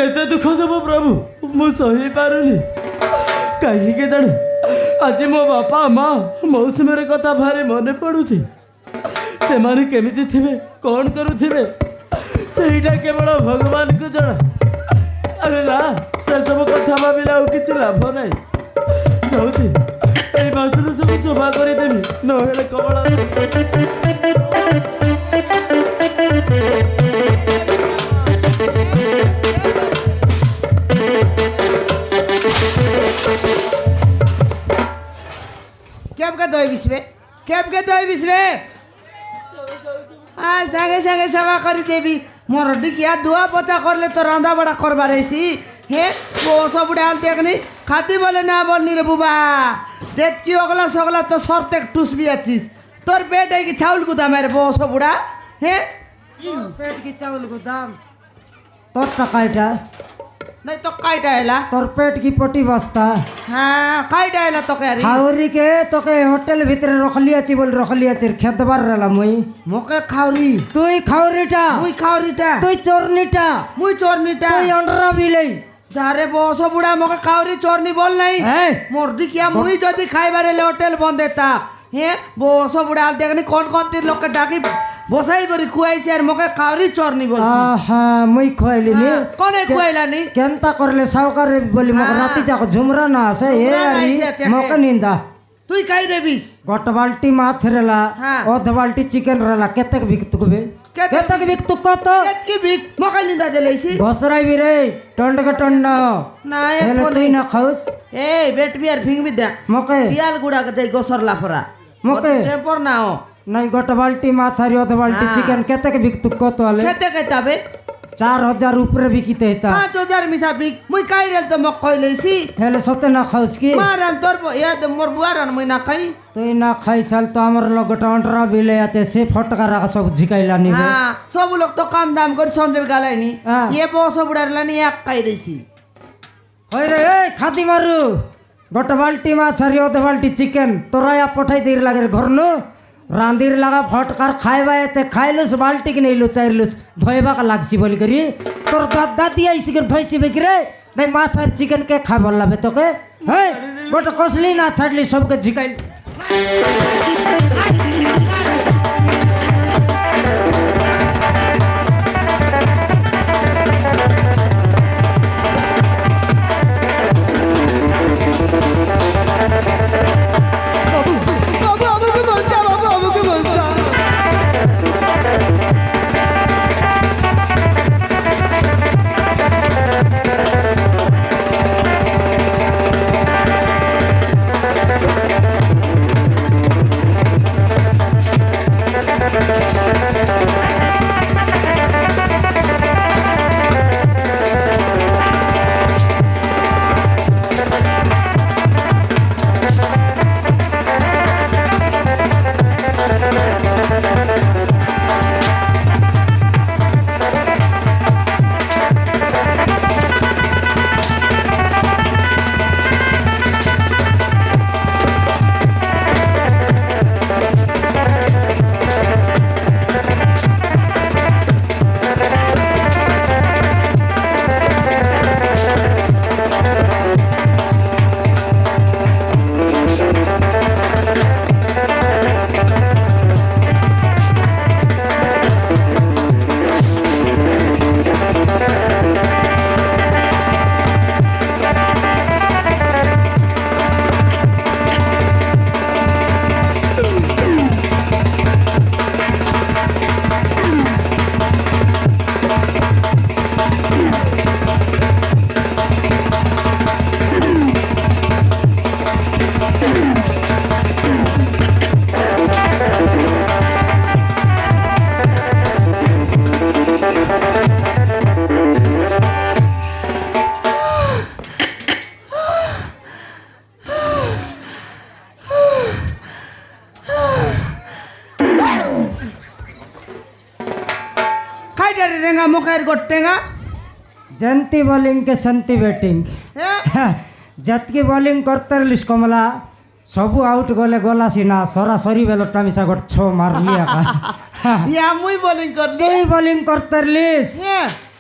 केते दुख देव प्रभु मु सही पारुनी कहीं के जाने आज मो बापा माँ मौसी मेरे कथा भारी मन पड़ुछि से माने केमिति थिबे कौन करुथिबे सेटा केवल भगवान को जଣା अरे ना से सब कथा भाबिला और किछि लाभ नै जाउछि ए मासरे सब सभा करि देबी नहेले कबळ केब के दई बिस्वे आज जागे जागे सेवा करी देवी मोर डिकिया दुआ पता करले तो रांधा बड़ा करबा रहीसी हे वो सब डाल देखनी खाती बोले ना बोलनी रे बुबा जेत की ओगला सगला तो सरते टूस भी आछिस तोर पेट है कि चावल गुदाम रे वो सब बुड़ा हे पेट की चावल गुदाम तोर टकाइटा नहीं तो काइटा हैला तोर पेट की पटी बस्ता हां काइटा हैला तो करी खाउरी के तो के होटल भीतर रखलिया ची बोल रखलिया ची खेतबार रहला मुई मोके खाउरी तुई खाउरीटा मुई खाउरीटा तुई चोरनीटा मुई चोरनीटा तुई अंडरा बिलै जारे बस बुढ़ा मोके खाउरी चोरनी बोल नहीं मोर डिकिया मुई जदी खाइबारे ले होटल बंद देता हे बस बुढ़ा देखनी कौन कौन तीन लोग के डाकी बसाई करी खुआई यार मोके खाउरी चोरनी बोल हाँ मुई खुआइली नी कोने खुआइला नी केनता करले सावकार बोली मोके राती जाको झुमरा ना आसे ए आरी मोके निंदा तुई काई रे बिस गोट बाल्टी माछ रेला ओध बाल्टी चिकन रेला केतक बिकतुक बे केतक बिकतुक कत केतकी बिक मोके निंदा देलेसी घसराई बि रे टंड के टंड ना ए हेले तुई ना खाउस ए बेट बियार फिंग बि दे मोके पियाल गुडा के दे गोसरला फरा मोके टेपर ना हो नहीं गोट बाल्टी माछ आरी ओध बाल्टी चिकन केतक बिकतुक कत वाले केते केताबे 4000 ऊपर बिकिते हेता 5000 मिसा बिक मुई काई रेल तो मक कइलेसी हेले सते ना खाउस की मारन तोर या तो मोर बुआरन मुई ना खाई तुई ना खाई साल तो हमर लोग गोट अंडरा बिले आते से फटका राख सब झिकाइला नी हां सब लोग तो काम दाम कर संजय गालाई नी ये बस बुडारला नी एक काई रेसी ओइ रे ए खाती मारु गोट बाल्टी माछ आरी ओध बाल्टी चिकन तोराया पठाई देर लागे घर नो रांधीर लगा फटकार खाइबा एते खाइलुस बाल्टी के नैलु चाइलुस धोइबा का लागसी बोली करी तोर दादी आइसी कर धोइसी बेक रे नहीं माछ आर चिकन के खा बोलला बे तो के हे गोट कसली ना छाडली सबके झिकाइल टेंगा मुखार गोटेंगा जंती बॉलिंग के संती बैटिंग जतकी बॉलिंग करते रहिस कमला सबू आउट गले गला सीना सरासरी बेलटा मिसा गोट 6 मार लिया का या मुई बॉलिंग कर ली तुई बॉलिंग करते रहिस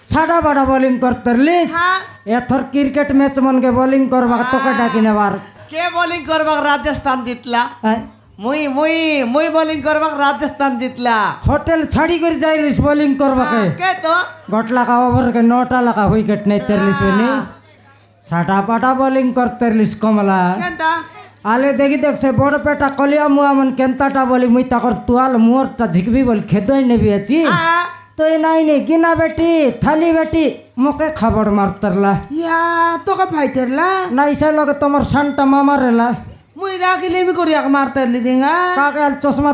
সাডা বাড়া বোলিং করতেরলিস হ্যাঁ এথর ক্রিকেট ম্যাচ মনকে বোলিং করবা তোকে ডাকি নেবার কে বোলিং করবাক রাজস্থান জিতলা হ্যাঁ? মুই মুই মুই বোলিং করবাক রাজস্থান জিতলা হোটেল ছাড়ি করে যাইলিস বোলিং করবাকে কে তো গটলা কা ওভারকে 9টা লাখা উইকেট নেই তেরলিস বলি সাডা পাটা বোলিং করতেরলিস কমলা কেনটা আলে দেখি দেখ সে বড় পেটা কলিয়া মুয়া মন কেনতাটা বলি মুই তাকর তুয়াল মুহরটা ঝিকবি বলি খেদই নেবি আছি তো এ নাই নে গিনা বেটি থালি বেটি মোকে খাবার মারতারলা ইয়া তোকে ফাইতেরলা নাই সে লগে তোমার সানটা মামারেলা মুই রাখিলে আমি করি এক মারতেরলি রিঙ্গা কাকে চশমা